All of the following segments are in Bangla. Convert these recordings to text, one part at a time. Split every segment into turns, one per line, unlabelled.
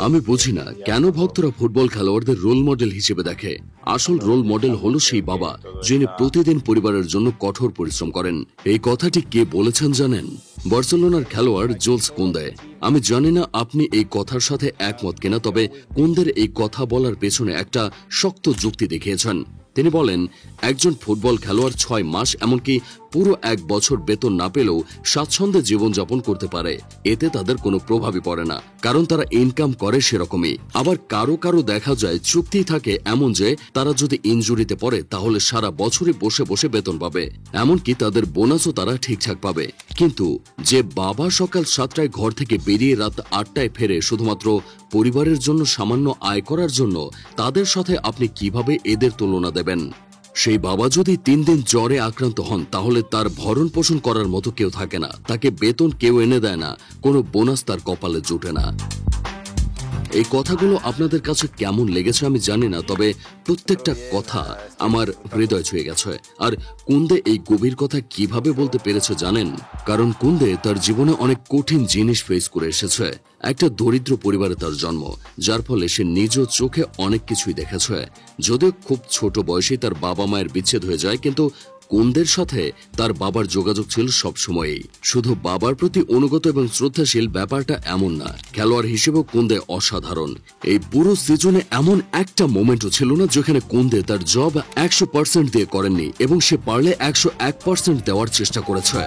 আমি বুঝি না কেন ভক্তরা ফুটবল খেলোয়াড়দের রোল মডেল হিসেবে দেখে। আসল রোল মডেল হলো সেই বাবা যিনি প্রতিদিন পরিবারের জন্য কঠোর পরিশ্রম করেন। এই কথাটি কে বলেছেন জানেন? বার্সেলোনার খেলোয়াড় জুলস কুন্দে। আমি জানি না আপনি এই কথার সাথে একমত কিনা, তবে কুন্দের এই কথা বলার পেছনে একটা শক্ত যুক্তি দেখিয়েছেন। তিনি বলেন, একজন ফুটবল খেলোয়াড় 6 মাস এমনকি পুরো 1 বছর বেতন না পেলেও স্বাচ্ছন্দ্যে জীবনযাপন করতে পারে। এতে তাদের কোনো প্রভাবই পড়ে না, কারণ তারা ইনকাম করে সেরকমই। আবার কারো কারো দেখা যায় চুক্তি থাকে এমন যে তারা যদি ইনজুরিতে পড়ে তাহলে সারা বছরই বসে বসে বেতন পাবে, এমনকি তাদের বোনাসও তারা ঠিকঠাক পাবে। কিন্তু যে বাবা সকাল 7টায় ঘর থেকে বেরিয়ে রাত 8টায় ফেরে শুধুমাত্র পরিবারের জন্য সামান্য আয় করার জন্য, তাদের সাথে আপনি কিভাবে এদের তুলনা দেবেন? সেই বাবা যদি 3 দিন জ্বরে আক্রান্ত হন তাহলে তার ভরণ পোষণ করার মতো কেউ থাকে না, তাকে বেতন কেউ এনে দেয় না, কোনো বোনাস তার কপালে জুটে না। এই কথাগুলো আপনাদের কাছে কেমন লেগেছে আমি জানি না, তবে প্রত্যেকটা কথা আমার হৃদয় ছুঁয়ে গেছে। আর কুন্দে এই গভীর কথা কিভাবে বলতে পেরেছে জানেন? কারণ কুন্দে তার জীবনে অনেক কঠিন জিনিস ফেস করে এসেছে। একটা দরিদ্র পরিবারে তার জন্ম, যার ফলে সে নিজ চোখে অনেক কিছুই দেখেছে। যদিও খুব ছোট বয়সেই তার বাবা মায়ের বিচ্ছেদ হয়ে যায়, কিন্তু কুন্দের সাথে তার বাবার যোগাযোগ ছিল সবসময়ই। শুধু বাবার প্রতি অনুগত এবং শ্রদ্ধাশীল ব্যাপারটা এমন না, খেলোয়াড় হিসেবেও কুন্দে অসাধারণ। এই পুরো সিজনে এমন একটা মোমেন্টও ছিল না যেখানে কুন্দে তার জব 100% দিয়ে করেননি, এবং সে পারলে 101% দেওয়ার চেষ্টা করেছে।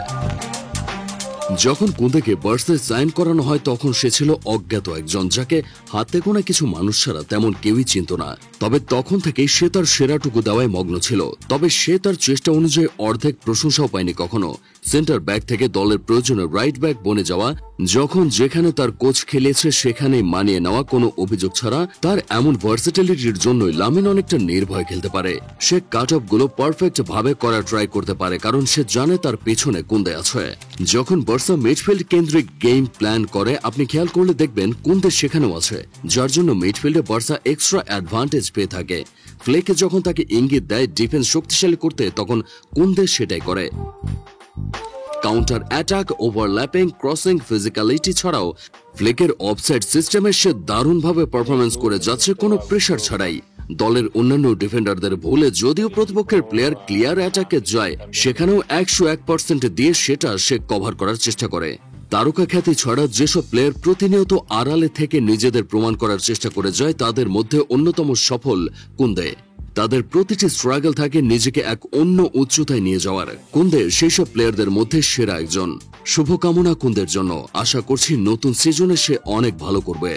যখন কুন্দেকে বার্সায় সাইন করানো হয় তখন সে ছিল অজ্ঞাত একজন, যাকে হাতে গোনা কিছু মানুষ ছাড়া তেমন কেউই চিনত না। তবে তখন থেকেই সে তার সেরাটুকু দেওয়ায় মগ্ন ছিল। তবে সে তার চেষ্টা অনুযায়ী অর্ধেক প্রশংসাও পায়নি কখনো। সেন্টার ব্যাক থেকে দলের প্রয়োজনে রাইট ব্যাক বনে যাওয়া, যখন যেখানে তার কোচ খেলেছে সেখানেই মানিয়ে নেওয়া, কোনো অভিযোগ ছাড়া তার এমন ভার্সেটিলিটির জন্যই লামিন অনেকটা নির্ভয় খেলতে পারে। সে কাট অফ গুলো পারফেক্ট ভাবে করার ট্রাই করতে পারে, কারণ সে জানে তার পেছনে কুন্দে আছে। যখন বার্সা মিডফিল্ড কেন্দ্রিক গেম প্ল্যান করে আপনি খেয়াল করলে দেখবেন কুন্দে সেখানেও আছে, যার জন্য মিডফিল্ডে বার্সা এক্সট্রা অ্যাডভান্টেজ পেয়ে থাকে। ফ্লেকে যখন তাকে ইঙ্গিত দেয় ডিফেন্স শক্তিশালী করতে, তখন কুন্দে সেটাই করে। Counter attack, overlapping, crossing, physicality ছাড়াও ফ্লেকের অফসাইড সিস্টেমে সে দারুণভাবে পারফরমেন্স করে যাচ্ছে কোনো প্রেসার ছাড়াই। দলের অন্যান্য ডিফেন্ডারদের ভুলে যদিও প্রতিপক্ষের প্লেয়ার ক্লিয়ার অ্যাটাকে যায়, সেখানেও 101% দিয়ে সেটা সে কভার করার চেষ্টা করে। তারকা খ্যাতি ছাড়া যেসব প্লেয়ার প্রতিনিয়ত আড়ালে থেকে নিজেদের প্রমাণ করার চেষ্টা করে যায়, তাদের মধ্যে অন্যতম সফল কুন্দে। তাদের প্রতিটি স্ট্রাগল থাকে নিজেকে এক অন্য উচ্চতায় নিয়ে যাওয়ার। কুন্দে সেই সব প্লেয়ারদের মধ্যে সেরা একজন। শুভকামনা কুন্দের জন্য। আশা করছি নতুন সিজনে সে অনেক ভালো করবে।